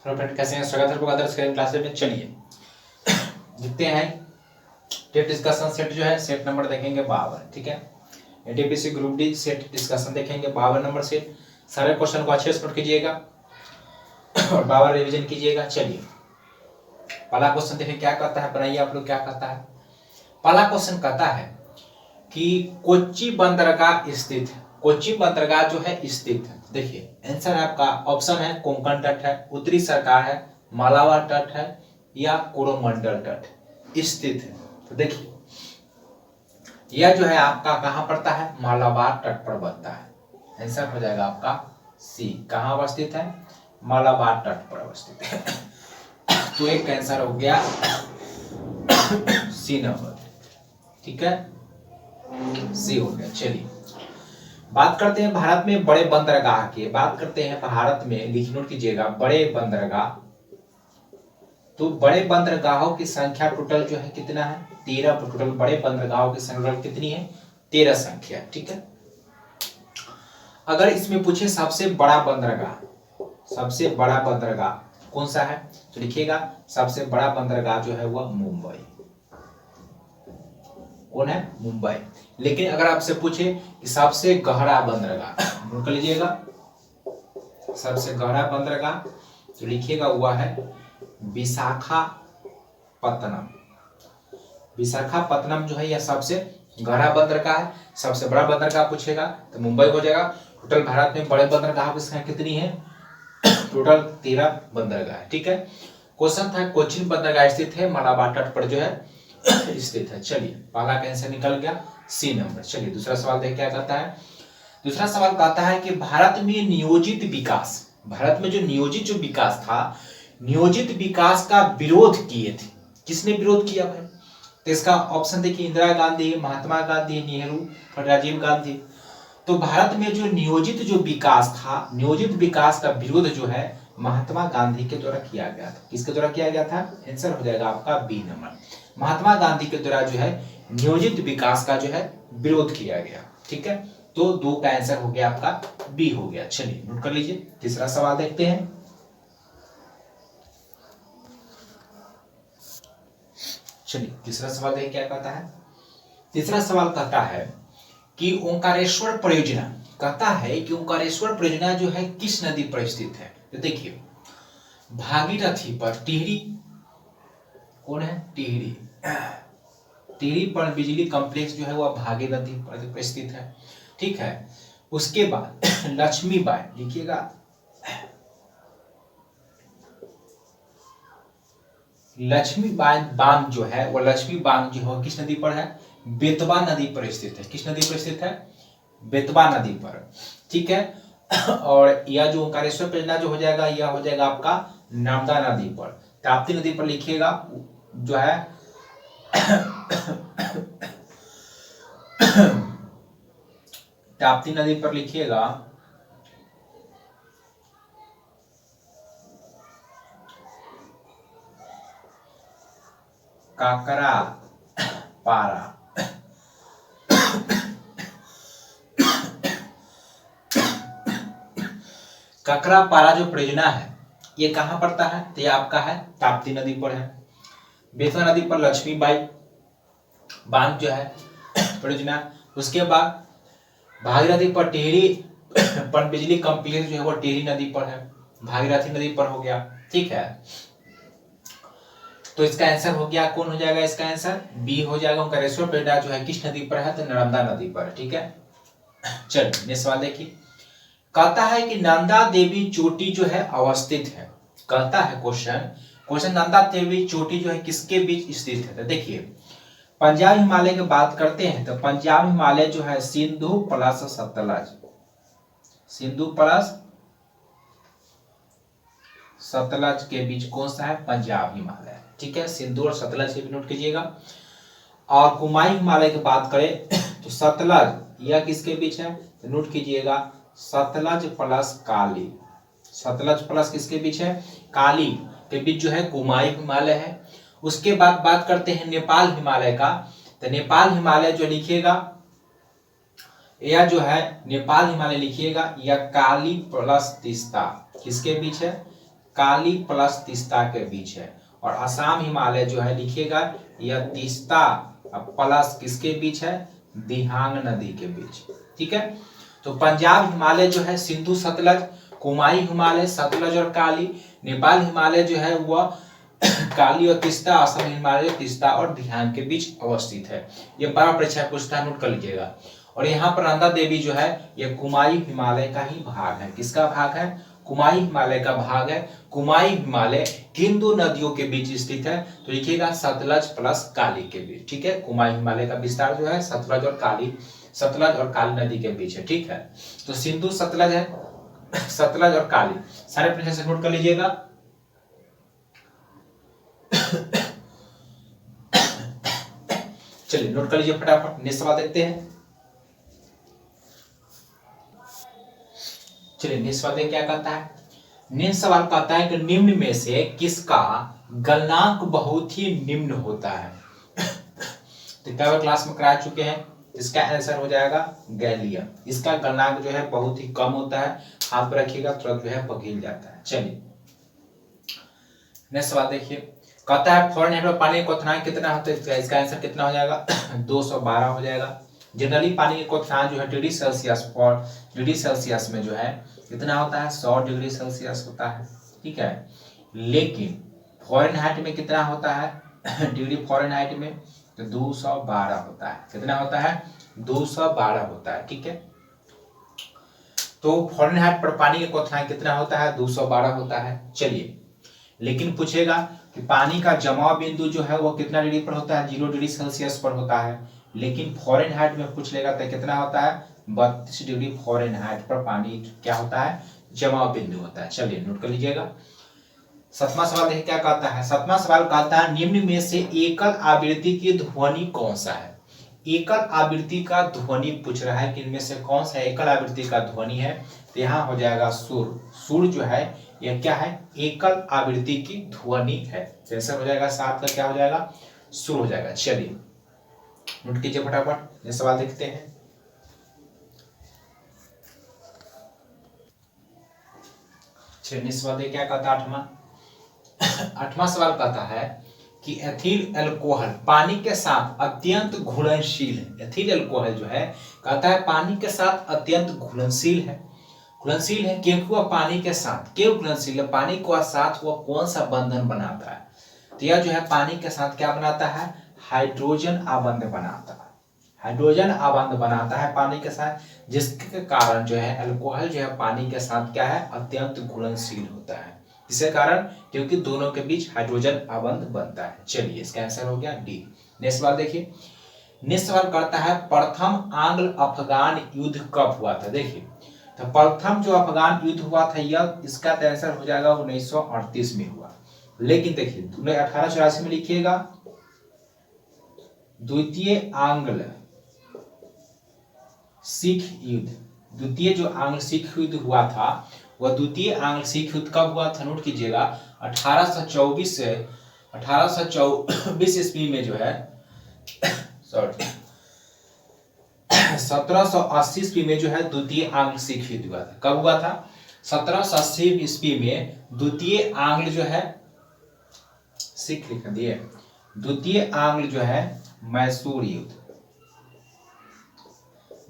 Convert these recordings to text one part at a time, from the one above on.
Hello friend, कैसे हैं? स्वागत है आपका अदर्स क्लासेस में। चलिए देखते हैं टेट डिस्कशन सेट जो है, सेट नंबर देखेंगे 52। ठीक है, NTPC group D set discussion देखेंगे 52 नंबर सेट। सारे क्वेश्चन को अच्छे से नोट कीजिएगा और 52 रिवीजन कीजिएगा। चलिए पहला क्वेश्चन देखिए क्या कहता है, बनाइए आप लोग क्या कहता है। पहला क्वेश्चन कहता है कि कोच्चि बंदरगाह स्थित है। कोच्चि बंदरगाह जो है स्थित है, देखिए आंसर आपका ऑप्शन है कोंकण तट है, उत्तरी सरकार है, मालाबार तट है या कोरोमंडल तट स्थित है। तो देखिए यह जो है आपका कहां पड़ता है, मालाबार तट पर बनता है। आंसर हो जाएगा आपका सी। कहां अवस्थित है, मालाबार तट पर अवस्थित है। तो एक आंसर हो गया सी नंबर। ठीक है, सी हो गया। चलिए बात करते हैं भारत में बड़े बंदरगाह की। बात करते हैं भारत में, लिख नोट कीजिएगा, बड़े बंदरगाह। तो बड़े बंदरगाहों की संख्या टोटल जो है कितना है, 13। टोटल बड़े बंदरगाहों की संख्या कितनी है, 13 संख्या। ठीक है, अगर इसमें पूछे सबसे बड़ा बंदरगाह, सबसे बड़ा बंदरगाह कौन सा है, तो लिखिएगा सबसे बड़ा बंदरगाह जो है वह मुंबई। कौन है, मुंबई। लेकिन अगर आपसे पूछे कि सबसे गहरा बंदरगाह, नोट कर लीजिएगा, सबसे गहरा बंदरगाह तो लिखिएगा हुआ है विशाखापत्तनम। विशाखापत्तनम जो है यह सबसे गहरा बंदरगाह है। सबसे बड़ा बंदरगाह पूछेगा तो मुंबई हो जाएगा। टोटल भारत में बड़े बंदरगाह की संख्या कितनी है, टोटल 13 बंदरगाह है। ठीक है, क्वेश्चन था कोचिन बंदरगाह स्थित है, मालाबार तट पर जो है स्थित है। चलिए पहला का आंसर निकल गया सी नंबर। चलिए दूसरा सवाल देख क्या कहता है। दूसरा सवाल कहता है कि भारत में नियोजित विकास, भारत में जो नियोजित जो विकास था, नियोजित विकास का विरोध किए थे। किसने विरोध किया भाई, तो इसका ऑप्शन देखिए, इंदिरा गांधी, महात्मा गांधी, नेहरू और राजीव गांधी। तो भारत में जो नियोजित जो विकास था, नियोजित विकास का विरोध जो है महात्मा गांधी के द्वारा किया गया था। किसके द्वारा किया गया था, आंसर हो जाएगा आपका बी नंबर। महात्मा गांधी के द्वारा जो है नियोजित विकास का जो है विरोध किया गया। ठीक है, तो 2 का आंसर हो गया आपका बी हो गया। चलिए नोट कर लीजिए, तीसरा सवाल देखते हैं। चलिए तीसरा सवाल देखिए क्या कहता है। तीसरा सवाल कहता है कि ओंकारेश्वर परियोजना, कहता है कि ओंकारेश्वर परियोजना जो है किस नदी पर स्थित है। तो देखिए भागीरथी पर, टिहरी, कौन है, टिहरी, टिहरी पर बिजली कॉम्प्लेक्स जो है वह भागीरथी पर स्थित है। ठीक है, उसके बाद लक्ष्मीबाई, लिखिएगा लक्ष्मीबाई बांध जो है वह लक्ष्मी बांध जो है किस नदी पर है, बेतवा नदी पर स्थित है। किस नदी पर स्थित है, बेतवा नदी पर। ठीक है, और यह जो ओंकारेश्वर परियोजना जो हो जाएगा यह हो जाएगा आपका नर्मदा नदी पर। ताप्ती नदी पर लिखिएगा जो है ताप्ती नदी पर लिखिएगा काकरा पारा। काकरा पारा जो परियोजना है ये कहां पड़ता है, तो ये आपका है ताप्ती नदी पर है। बेतवा नदी पर लक्ष्मीबाई बांध जो है परियोजना। उसके बाद भागीरथी पर टिहरी पर बिजली कॉम्प्लेक्स जो है वो टिहरी नदी पर है, भागीरथी नदी पर हो गया। ठीक है, तो इसका आंसर हो गया, कौन हो जाएगा, इसका आंसर बी हो जाएगा। ओंकारेश्वर परियोजना जो है किस नदी पर है, तो नर्मदा नदी पर। ठीक है, चलिए नेक्स्ट सवाल देखिए। कहता है कि नंदा देवी चोटी जो है अवस्थित है। कहता है क्वेश्चन नंदा देवी चोटी जो है किसके बीच स्थित है। तो देखिए पंजाब हिमालय की बात करते हैं तो पंजाब हिमालय जो है सिंधु प्लस सतलज, सिंधु प्लस सतलज के बीच कौन सा है, पंजाब हिमालय। ठीक है, सिंधु और सतलज के भी नोट कीजिएगा। और कुमाई हिमालय की बात करें तो सतलज यह किसके बीच है, तो नोट कीजिएगा सतलज प्लस काली। सतलज प्लस किसके बीच है, काली के बीच जो है कुमाई हिमालय है। उसके बाद बात करते हैं नेपाल हिमालय का, तो नेपाल हिमालय जो लिखिएगा यह जो है नेपाल हिमालय लिखिएगा यह काली प्लस तीस्ता किसके बीच है, काली प्लस तीस्ता के बीच है। और असम हिमालय जो है लिखिएगा यह तीस्ता प्लस किसके बीच है, दिहांग नदी के बीच। ठीक है, तो पंजाब हिमालय जो है सिंधु सतलज, कुमाई हिमालय सतलज और काली, नेपाल हिमालय जो है वह काली और तीस्ता, असम हिमालय तीस्ता और दिहांग के बीच अवस्थित है। ये बड़ा परीक्षा पूछता है, नोट कर लीजिएगा। और यहाँ पर नंदा देवी जो है यह कुमाई हिमालय का ही भाग है। किसका भाग है, कुमाई हिमालय का भाग है। कुमाई हिमालय किन दो नदियों के बीच स्थित है, तो लिखिएगा सतलज प्लस काली के बीच। ठीक है, कुमाई हिमालय का विस्तार जो है सतलज और काली नदी के बीच है। ठीक है, तो सिंधु सतलज है, सतलज और काली सारे प्रश्न से नोट कर लीजिएगा। चलिए नोट कर लीजिए फटाफट, नेक्स्ट सवाल देखते हैं। चलिए नेक्स्ट सवाल देखिए क्या कहता है। नेक्स्ट सवाल कहता है कि निम्न में से किसका गलनांक बहुत ही निम्न होता है। तो क्या क्लास में करा चुके हैं, इसका आंसर हो जाएगा गैलियम। इसका गलनांक जो है बहुत ही कम होता है, हाथ पर रखिएगा तुरंत जो है पिघल जाता है। चलिए नेक्स्ट सवाल देखिए, कहता है फ़ारेनहाइट में पानी का क्वथनांक कितना होता है, इसका आंसर कितना हो जाएगा 212 हो जाएगा। जनरली पानी का क्वथनांक जो है डिग्री सेल्सियस में जो है कितना होता है 100 डिग्री सेल्सियस होता है। ठीक है, लेकिन फ़ारेनहाइट में कितना होता है डिग्री फ़ारेनहाइट में तो 212 होता है। कितना होता है 212 होता है। ठीक है, तो फ़ारेनहाइट पर पानी का क्वथनांक कितना होता है 212 होता है। चलिए, लेकिन पूछेगा कि पानी का जमाव बिंदु जो है वो कितना डिग्री पर होता है, 0 डिग्री सेल्सियस पर होता है। लेकिन फ़ारेनहाइट में पूछ लेगा तो कितना होता है 32 डिग्री फ़ारेनहाइट पर पानी क्या होता है, जमाव बिंदु होता है। चलिए नोट कर लीजिएगा। सातवां सवाल देखिए क्या कहता है। सातवां सवाल कहता है निम्न में से एकल आवृत्ति की ध्वनि कौन सा है। एकल आवृत्ति का ध्वनि पूछ रहा है कि इनमें से कौन सा एकल आवृत्ति का ध्वनि है, तो यहाँ हो जाएगा सुर। सुर जो है यह क्या है, एकल आवृत्ति की ध्वनि है। आंसर हो जाएगा 7 का क्या हो जाएगा, सुर हो जाएगा। चलिए नोट कीजिए फटाफट, ये सवाल देखते हैं। चलिए सवाल देखिए क्या कहता है। आठवां सवाल कहता है कि एथिल अल्कोहल पानी के साथ अत्यंत घुलनशील है। एथिल अल्कोहल जो है कहता है पानी के साथ अत्यंत घुलनशील है। घुलनशील है क्योंकि वह पानी के साथ क्यों घुलनशील है, पानी के साथ वह कौन सा बंधन बनाता है, तो यह जो है पानी के साथ क्या बनाता है, हाइड्रोजन आबंध बनाता है। हाइड्रोजन आबंध बनाता है पानी के साथ, जिसके कारण जो है अल्कोहल जो है पानी के साथ क्या है, अत्यंत घुलनशील होता है। इसके कारण क्योंकि दोनों के बीच हाइड्रोजन आबंध बनता है। चलिए इसका आंसर हो गया डी। नेक्स्ट सवाल देखिए। नेक्स्ट सवाल करता है प्रथम आंग्ल अफगान युद्ध कब हुआ था। देखिए तो प्रथम जो अफगान युद्ध हुआ था यह इसका आंसर हो जाएगा 1938 में हुआ। लेकिन देखिए 1884 में लिखिएगा द्वितीय आंग्ल सिख युद्ध। द्वितीय जो आंग्ल सिख युद्ध हुआ था वह द्वितीय आंग्ल सिख युद्ध कब हुआ था, नोट कीजिएगा 1824 से 1824 ईस्वी में जो है 1780 ईस्वी में जो है द्वितीय आंग्ल सिख युद्ध हुआ था। कब हुआ था, 1780 ईस्वी में द्वितीय आंग्ल जो है सिख लिख दिए, द्वितीय आंग्ल जो है मैसूर युद्ध।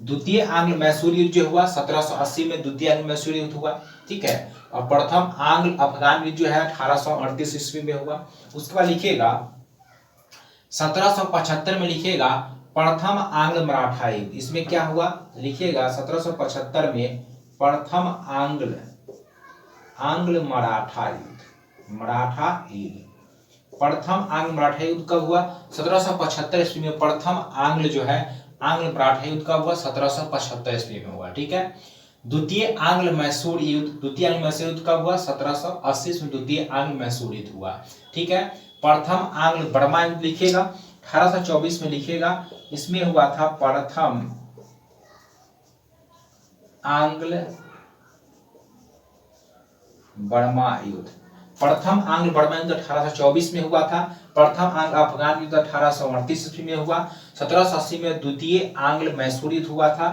द्वितीय आंग्ल मैसूर युद्ध जो हुआ 1780 में द्वितीय आंग्ल मैसूर युद्ध हुआ। ठीक है, और प्रथम आंग्ल अफगान युद्ध जो है 1838 ईस्वी में हुआ। उसके बाद लिखिएगा 1775 में लिखिएगा प्रथम आंग्ल मराठा युद्ध। इसमें क्या हुआ लिखिएगा 1775 में प्रथम आंग्ल मराठा युद्ध। प्रथम आंग्ल मराठा युद्ध कब हुआ, 1775 ईस्वी में। प्रथम आंग्ल जो है आंग्ल मराठा युद्ध कब हुआ, 1775 ईस्वी में हुआ। ठीक है, द्वितीय आंग्ल मैसूर युद्ध कब हुआ, 1780 में द्वितीय आंग्ल मैसूर युद्ध हुआ। ठीक है, प्रथम आंग्ल बर्मा युद्ध लिखिएगा 1824 में लिखिएगा, इसमें हुआ था प्रथम आंग्ल बर्मा युद्ध। प्रथम आंग्ल बर्मा युद्ध 1824 में हुआ था। प्रथम आंग्ल अफगान युद्ध 1838 ईस्वी में हुआ। 1780 में द्वितीय आंग्ल मैसूर युद्ध हुआ था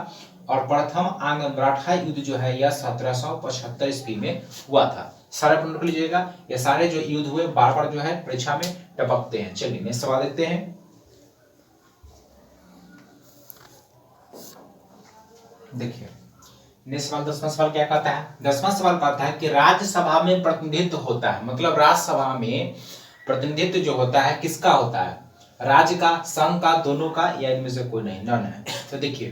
और प्रथम आंग्ल मराठा युद्ध जो है यह 1775 ईस्वी में हुआ था। सारे पर नोट लीजिएगा, ये सारे जो युद्ध हुए बार बार जो है परीक्षा में टपकते हैं। चलिए नेक्स्ट सवाल देखते हैं। देखिए नेक्स्ट सवाल 10वां सवाल क्या कहता है। 10वां सवाल कहता है कि राज्यसभा में प्रतिनिधित्व होता है, मतलब राज्यसभा में प्रतिनिधित्व जो होता है किसका होता है, राज्य का, संघ का, दोनों का, या इनमें से कोई नहीं, नन है। तो देखिए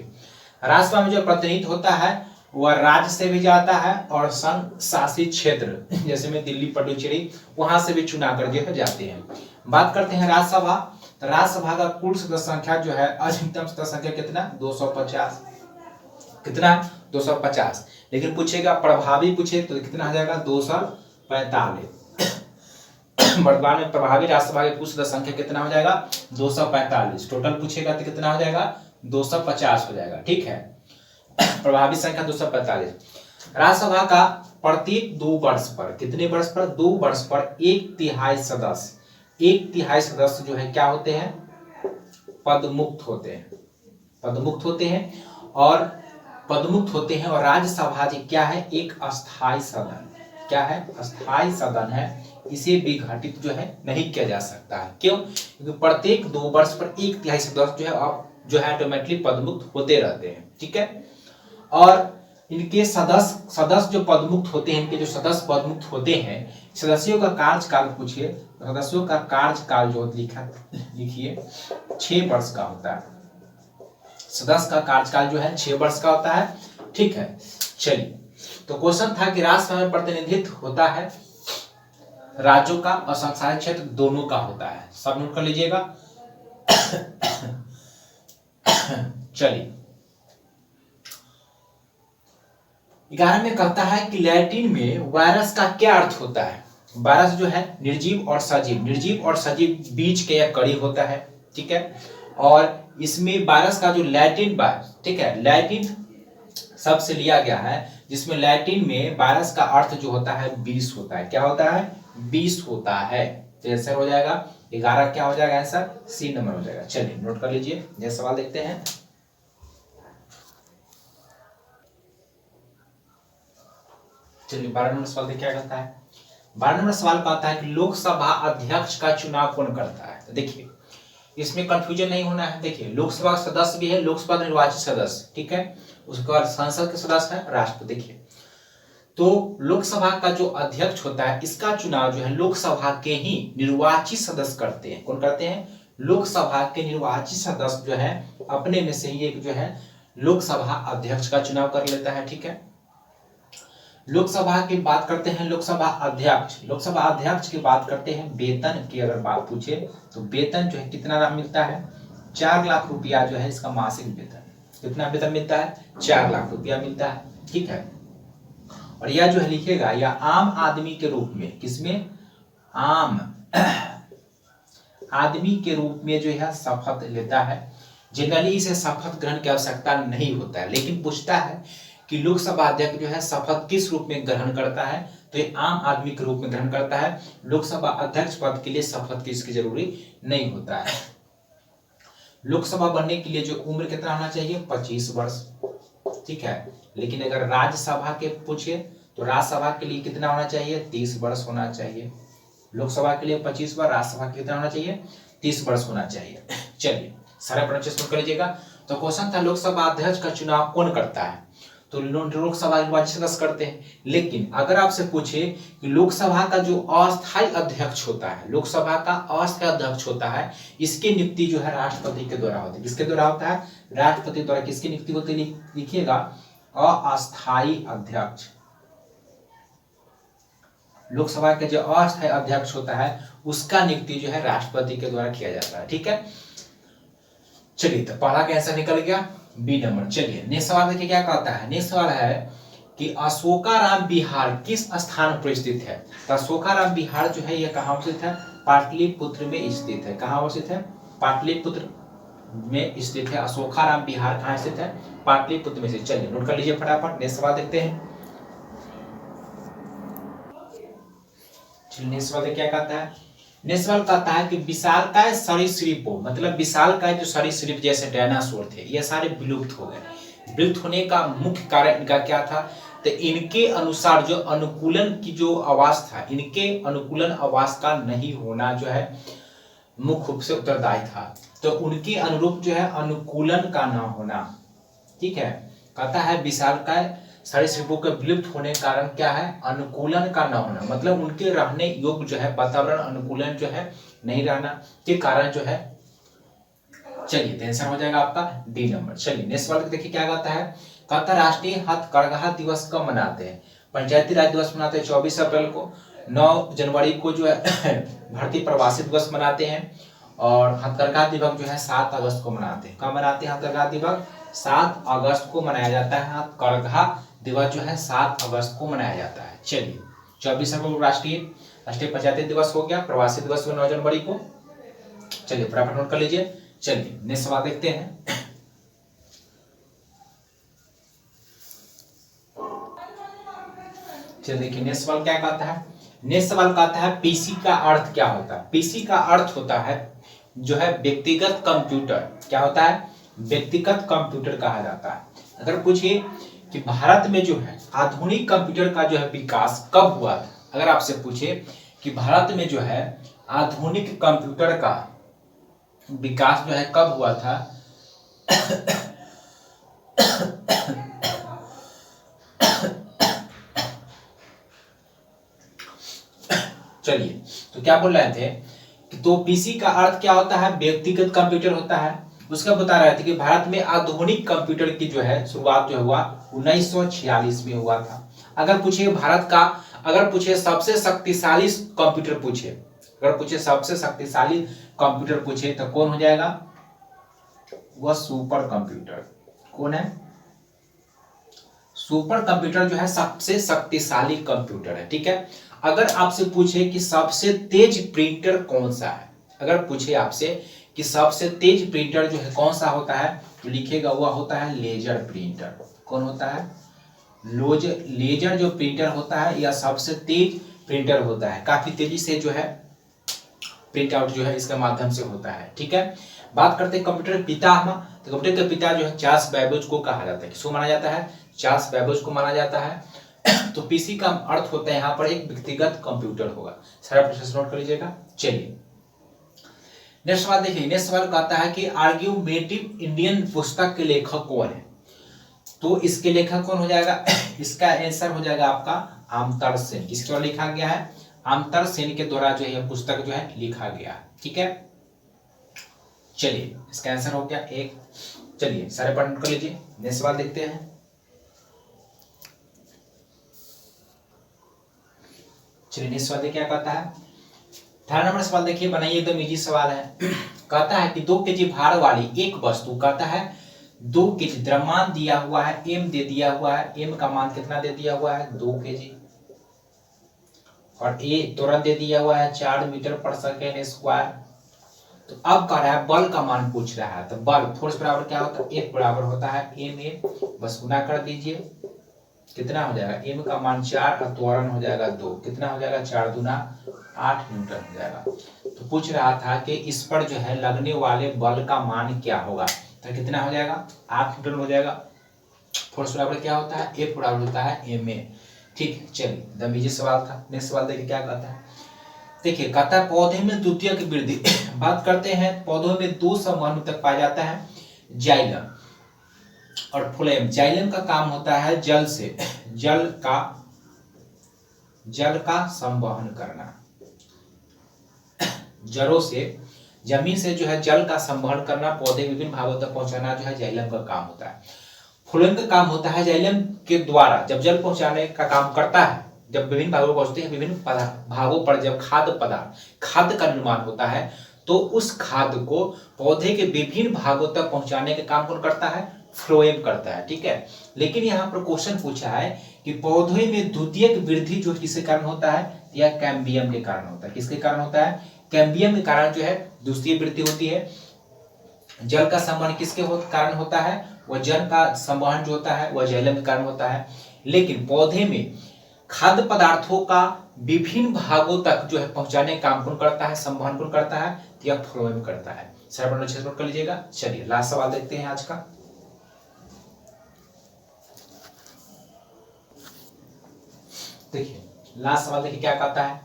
राज्यसभा में जो प्रतिनिधित्व होता है वह राज्य से भी जाता है और संघ शासित क्षेत्र जैसे में दिल्ली, पुडुचेरी, वहां से भी चुना कर जो है जाते हैं। बात करते हैं राज्यसभा, तो राज्यसभा का कुल सदस्य संख्या जो है अधिकतम सदस्य संख्या कितना, 250, कितना 250। लेकिन पूछेगा प्रभावी पूछे तो कितना आ जाएगा 245। वर्तमान में प्रभावी राज्यसभा के कुल सदस्य संख्या कितना हो जाएगा 245। टोटल पूछेगा तो कितना हो जाएगा 250 हो जाएगा, ठीक है। प्रभावी संख्या 245। राज्यसभा का प्रत्येक 2 वर्ष पर, कितने वर्ष पर, 2 वर्ष पर 1/3 सदस्य, 1/3 सदस्य जो है क्या होते हैं, पदमुक्त होते हैं, पदमुक्त होते हैं और पदमुक्त होते हैं। और राज्यसभा जी क्या है, एक अस्थायी सदन, क्या है, अस्थायी सदन है, इसे विघटित जो है नहीं किया जा सकता है। क्यों, क्योंकि प्रत्येक 2 वर्ष पर 1/3 सदस्य जो है अब जो है ऑटोमेटिकली पदमुक्त होते रहते हैं, ठीक है। और इनके सदस्य जो पदमुक्त होते हैं, इनके जो सदस्य पदमुक्त होते हैं, सदस्यों का कार्यकाल पूछिए, सदस्यों का कार्यकाल जो लिखिए 6 वर्ष का होता है। सदस्य का कार्यकाल जो है 6 वर्ष का होता है, ठीक है। चलिए तो क्वेश्चन था कि राज्यसभा में प्रतिनिधित्व होता है राज्यों का और संसदीय क्षेत्र दोनों का होता है, सब नोट कर लीजिएगा। चलिए 11 में कहता है कि लैटिन में वायरस का क्या अर्थ होता है। वायरस जो है निर्जीव और सजीव, निर्जीव और सजीव बीच के एक कड़ी होता है, ठीक है। और इसमें वायरस का जो लैटिन, ठीक है, लैटिन शब्द से लिया गया है, जिसमें लैटिन में वायरस का अर्थ जो होता है 20 होता है, क्या होता है 20 होता है। तो आंसर हो जाएगा 11, क्या हो जाएगा आंसर, सी नंबर हो जाएगा। चलिए नोट कर लीजिए, ये सवाल देखते हैं। चलिए 12 नंबर सवाल क्या कहता है। 12 नंबर सवाल कहता है कि लोकसभा अध्यक्ष का चुनाव कौन करता है। तो देखिए इसमें कंफ्यूजन नहीं होना है। देखिए लोकसभा सदस्य भी है, लोकसभा निर्वाचित सदस्य, ठीक है, उसके बाद संसद के सदस्य है, राष्ट्रपति। देखिए तो लोकसभा का जो अध्यक्ष होता है इसका चुनाव जो है लोकसभा के ही निर्वाचित सदस्य करते हैं। कौन करते हैं, लोकसभा के निर्वाचित सदस्य जो है अपने में से ही एक जो है लोकसभा अध्यक्ष का चुनाव कर लेता है, ठीक है। लोकसभा की बात करते हैं, लोकसभा अध्यक्ष, लोकसभा अध्यक्ष की बात करते हैं। वेतन की अगर बात पूछे तो वेतन जो है कितना मिलता है, 4 लाख रुपया जो है इसका मासिक वेतन। कितना वेतन मिलता है, 4 लाख रुपया मिलता है, ठीक है। और यह जो है लिखेगा या आम आदमी के रूप में, किसमें, आम आदमी के रूप में जो है शपथ लेता है। जनरली इसे शपथ ग्रहण की आवश्यकता नहीं होता है, लेकिन पूछता है कि लोकसभा अध्यक्ष जो है शपथ किस रूप में ग्रहण करता है, तो ये आम आदमी के रूप में ग्रहण करता है। लोकसभा अध्यक्ष पद के लिए शपथ की इसकी जरूरी नहीं होता है। लोकसभा बनने के लिए जो उम्र कितना होना चाहिए, 25 वर्ष, ठीक है। लेकिन अगर राज्यसभा के पूछे तो राज्यसभा के लिए कितना होना चाहिए, 30 वर्ष होना चाहिए। लोकसभा के लिए 25 वर्ष, राज्यसभा के कितना होना चाहिए, 30 वर्ष होना चाहिए। चलिए सारे प्रश्न कर लीजिएगा। तो क्वेश्चन था लोकसभा अध्यक्ष का चुनाव कौन करता है, तो लोकसभा निर्वाचित सदस्य करते हैं। लेकिन अगर आपसे पूछे कि लोकसभा का जो अस्थायी अध्यक्ष होता है, लोकसभा का अस्थायी अध्यक्ष होता है, इसकी नियुक्ति जो है राष्ट्रपति के द्वारा होती है। किसके द्वारा होता है, राष्ट्रपति द्वारा। किसकी नियुक्ति होती है, लिखिएगा अस्थायी अध्यक्ष। लोकसभा के जो अस्थायी अध्यक्ष होता है उसका नियुक्ति जो है राष्ट्रपति के द्वारा किया जाता है, ठीक है। चलिए तो पहला का आंसर निकल गया, बी नंबर। चलिए नेक्स्ट सवाल देखिए क्या कहता है। नेक्स्ट सवाल है कि अशोकाराम विहार किस स्थान पर स्थित है। तो अशोकाराम विहार जो है यह कहाँ स्थित है, पाटलिपुत्र में स्थित है। कहाँ स्थित है, पाटलिपुत्र में स्थित है। अशोकाराम विहार कहाँ स्थित है, पाटलिपुत्र में स्थित। चलिए नोट कर लीजिए फटाफट, नेक्स्ट सवाल देखते हैं। नेक्स्ट सवाल क्या कहता है। नेक्स्ट सवाल कहता है कि विशालकाय सरीसृपों, मतलब विशालकाय जो सरीसृप जैसे डायनासोर थे ये सारे विलुप्त हो गए। विलुप्त होने का मुख्य कारण इनका क्या था, तो इनके अनुसार जो अनुकूलन की जो आवास था, इनके अनुकूलन आवास का नहीं होना जो है मुख्य रूप से उत्तरदायी था। तो उनके अनुरूप जो है अनुकूलन का ना होना, ठीक है। कहता है विशालकाय सरीसृपों के विलुप्त होने के कारण क्या है, अनुकूलन का न होना, मतलब उनके रहने योग्य जो है वातावरण अनुकूलन जो है नहीं रहना के कारण जो है। चलिए आंसर हो जाएगा आपका डी नंबर। चलिए नेक्स्ट वाला देखिए क्या कहता है। कहता राष्ट्रीय हथकरघा दिवस कब मनाते हैं। पंचायती राज दिवस मनाते हैं 24 अप्रैल को, 9 जनवरी को जो है भारतीय प्रवासी दिवस मनाते हैं, और हथकरघा दिवस जो है 7 अगस्त को मनाते हैं। कब मनाते हैं हथकरघा दिवस, 7 अगस्त को मनाया जाता है। हथकरघा दिवस जो है 7 अगस्त को मनाया जाता है। चलिए 24 अप्रैल को राष्ट्रीय पंचायती दिवस हो गया, प्रवासी दिवस हुआ 9 जनवरी को। चलिए फटाफट नोट कर लीजिए। चलिए नेक्स्ट सवाल देखते हैं। चलिए देखिए नेक्स्ट सवाल क्या कहता है। नेक्स्ट सवाल कहता है पीसी का अर्थ क्या होता है। पीसी का अर्थ होता है जो है व्यक्तिगत कंप्यूटर। क्या होता है, व्यक्तिगत कंप्यूटर कहा जाता है। अगर पूछिए कि भारत में जो है आधुनिक कंप्यूटर का जो है विकास कब हुआ था, अगर आपसे पूछे कि भारत में जो है आधुनिक कंप्यूटर का विकास जो है कब हुआ था चलिए तो क्या बोल रहे थे कि तो पीसी का अर्थ क्या होता है, व्यक्तिगत कंप्यूटर होता है। उसका बता रहे थे कि भारत में आधुनिक कंप्यूटर की जो है शुरुआत जो हुआ 1946 में हुआ था। अगर पूछिए भारत का, अगर पूछे सबसे शक्तिशाली कंप्यूटर पूछे, अगर पूछे सबसे शक्तिशाली कंप्यूटर पूछे तो कौन हो जाएगा, वह सुपर कंप्यूटर। कौन है, सुपर कंप्यूटर जो है सबसे शक्तिशाली कंप्यूटर है, ठीक है। अगर आपसे पूछे कि सबसे तेज प्रिंटर कौन सा है, अगर पूछे आपसे कि सबसे तेज प्रिंटर जो है कौन सा होता है, तो लिखेगा वह होता है लेजर प्रिंटर। कौन होता है, लेजर जो प्रिंटर होता है यह सबसे तेज प्रिंटर होता है। काफी तेजी से जो है प्रिंट आउट जो है इसके माध्यम से होता है, ठीक है। बात करते हैं कंप्यूटर पितामह, तो कंप्यूटर के पिता जो है चार्ल्स बैबेज को कहा जाता है। किसको माना जाता है, चार्ल्स बैबेज को माना जाता है। तो पीसी का अर्थ होता है यहाँ पर एक व्यक्तिगत कंप्यूटर होगा। सारा प्रोसेस नोट कर लीजिएगा। चलिए नेक्स्ट सवाल देखिए। नेक्स्ट सवाल कहता है कि आर्ग्यूमेटिव इंडियन पुस्तक के लेखक कौन है। तो इसके लेखक कौन हो जाएगा, इसका आंसर हो जाएगा आपका आमतर सेन। किसके द्वारा लिखा गया है, आमतर सेन के द्वारा जो है पुस्तक जो है लिखा गया, ठीक है। चलिए इसका आंसर हो गया एक। चलिए सारे पॉइंट कर लीजिए। नेक्स्ट सवाल देखते हैं। चलिए नेक्स्ट सवाल देखिए क्या कहता है। 18 नंबर सवाल देखिए, बनाइए एकदम इजी सवाल है। कहता है कि 2 केजी भार वाली एक वस्तु, कहता है 2 केजी द्रव्यमान दिया हुआ है, एम दे दिया हुआ है। एम का मान कितना दे दिया हुआ है, 2 केजी, और ए त्वरण दे दिया हुआ है 4 मीटर पर सेकेंड स्क्वायर। तो अब कह रहा है बल का मान पूछ रहा है। तो बल फोर्स बराबर क्या होता है, F बराबर होता है एम ए, बस गुना कर दीजिए। कितना हो जाएगा, एम का मान 4 और त्वरण हो जाएगा 2। कितना हो जाएगा, 4 दूना 8 न्यूटन हो जाएगा। तो पूछ रहा था कि इस पर जो है लगने वाले बल का मान क्या होगा, तो कितना हो जाएगा, 8 न्यूटन हो जाएगा। फोर्स बराबर क्या होता है, F बराबर होता है एम ए, ठीक। चलिए दम इजी सवाल था। नेक्स्ट सवाल देखिए क्या कहता है। देखिए कहता है पौधे में द्वितीयक वृद्धि। बात करते हैं पौधों में 2 समूह तक पाया जाता है, जाइलम और फ्लोएम। जाइलम का काम होता है जल से, जल का संवहन करना, जड़ों से, जमीन से जो है जल का संवहन करना, पौधे विभिन्न भागों तक पहुंचाना जो है जाइलम का काम होता है। फ्लोएम का काम होता है जाइलम के द्वारा जब जल पहुंचाने का काम करता है, जब विभिन्न भागों पहुंचते हैं, विभिन्न भागों पर जब खाद्य का निर्माण होता है, तो उस खाद्य को पौधे के विभिन्न भागों तक पहुंचाने का काम कौन करता है, फ्लोएम करता है, ठीक है। लेकिन यहाँ पर क्वेश्चन पूछा है कि पौधे में द्वितीयक वृद्धि जो किसके कारण होता है, यह कैम्बियम के कारण होता है। किसके कारण होता है, कैम्बियम के कारण जो है द्वितीय वृद्धि होती है। जल का संवहन किसके कारण होता है, वह जल का संवहन जो होता है वह जाइलम के कारण होता है। लेकिन पौधे में खाद्य पदार्थों का विभिन्न भागों तक जो है पहुंचाने का काम कौन करता है, संवहन कौन करता है, यह फ्लोएम करता है। सर अच्छे से नोट कर लीजिएगा। चलिए लास्ट सवाल देखते हैं आज का। देखिए लास्ट सवाल देखिए क्या कहता है।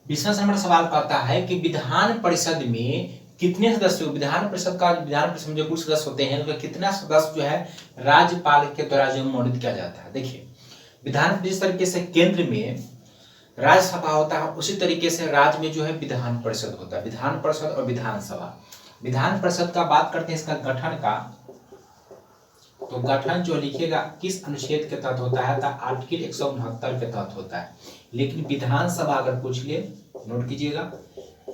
20वां नंबर सवाल कहता है कि विधान परिषद में कितने सदस्य, विधान परिषद में जो कुल सदस्य होते हैं उनका कितना सदस्य जो है राज्यपाल के द्वारा जो मनोनीत किया जाता है। देखिए विधान जिस तरीके से केंद्र में राज्यसभा होता है उसी तरीके से राज्य में जो है विधान परिषद होता है। विधान परिषद और विधानसभा। विधान परिषद का बात करते हैं इसका गठन का, तो गठन जो लिखेगा किस अनुच्छेद के तहत होता है, तो आर्टिकल 169 के तहत होता है। लेकिन विधानसभा अगर पूछ ले, नोट कीजिएगा,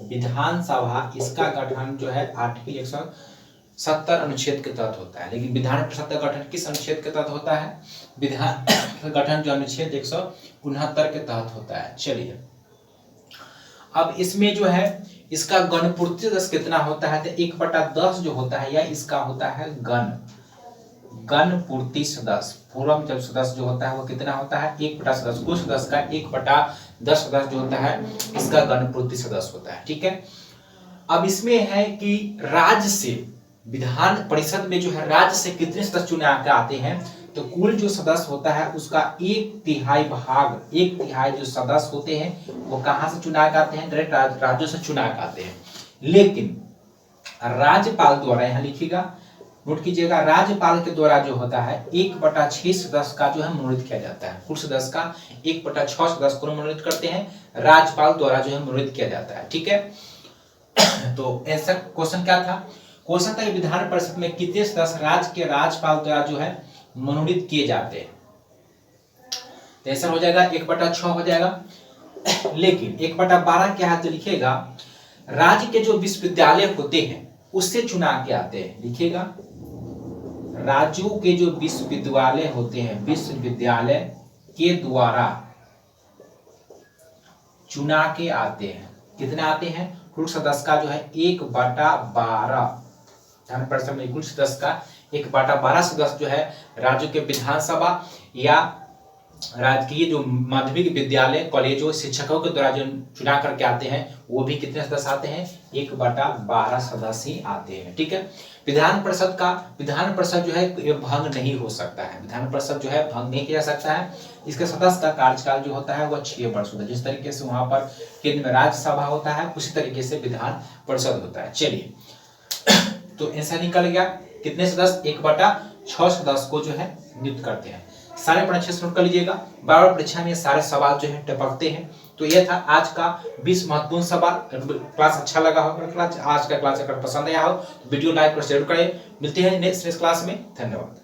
विधानसभा इसका गठन जो है आर्टिकल 170 अनुच्छेद के तहत होता है। लेकिन विधान परिषद का गठन किस अनुच्छेद के तहत होता है, विधान का गठन जो अनुच्छेद 169 के तहत होता है। चलिए अब इसमें जो है इसका गणपूर्ति सदस्य कितना होता है, तो 1/10 जो होता है या इसका होता है गणपूर्ति सदस्य। पूर्व जब सदस्य जो होता है वो कितना होता है 1/10 सदस्य, कुछ सदस्य का 1/10 सदस्य जो होता है इसका गणपूर्ति सदस्य होता है। ठीक है, अब इसमें है कि राज्य से विधान परिषद में जो है राज्य से कितने सदस्य चुने आते हैं, तो कुल जो सदस्य होता है उसका 1/3 भाग, 1/3 जो सदस्य होते हैं वो कहां से चुना के आते हैं, डायरेक्ट राज्यों से चुना के आते हैं। लेकिन राज्यपाल द्वारा, यहां लिखिएगा नोट कीजिएगा, राज्यपाल के द्वारा जो होता है 1/6 सदस्य का जो है मनोनीत किया जाता है। कुल सदस्य का 1/6 सदस्य को मनोनीत करते हैं, राज्यपाल द्वारा जो है मनोनीत किया जाता है। ठीक है, तो आंसर क्वेश्चन क्या था, क्वेश्चन था विधान परिषद में कितने सदस्य राज्य के राज्यपाल द्वारा जो है मनोनीत किए जाते हैं। तो आंसर हो जाएगा 1/6 हो जाएगा। लेकिन 1/12 क्या है, तो लिखिएगा राज्य के जो विश्वविद्यालय होते हैं उससे चुना के आते हैं। लिखिएगा राज्यों के जो विश्वविद्यालय होते हैं, विश्वविद्यालय के द्वारा चुना के आते हैं। कितने आते हैं, कुल सदस्य का जो है 1/12, विधान परिषद में कुल सदस्य का 1/12 सदस्य जो है राज्यों के विधानसभा या राजकीय जो माध्यमिक विद्यालय कॉलेजों शिक्षकों के द्वारा जो चुना करके आते हैं वो भी कितने सदस्य आते हैं, 1/12 सदस्य ही आते हैं। ठीक है, विधान परिषद जो है ये भंग नहीं हो सकता है, विधान परिषद जो है भंग नहीं किया जा सकता है। इसके सदस्य का कार्यकाल जो होता है वह 6 वर्ष होता है। जिस तरीके से वहां पर केंद्र में राज्यसभा होता है उसी तरीके से विधान परिषद होता है। चलिए तो ऐसा निकल गया कितने सदस्य, 1/6 सदस्य को जो है नियुक्त करते हैं। सारे परीक्षा से नोट कर लीजिएगा, बार परीक्षा में सारे सवाल जो है टपकते हैं। तो यह था आज का 20 महत्वपूर्ण सवाल। क्लास अच्छा लगा हो, आज का क्लास अगर पसंद आया हो तो वीडियो लाइक और शेयर करें। मिलते हैं नेक्स्ट क्लास में, धन्यवाद।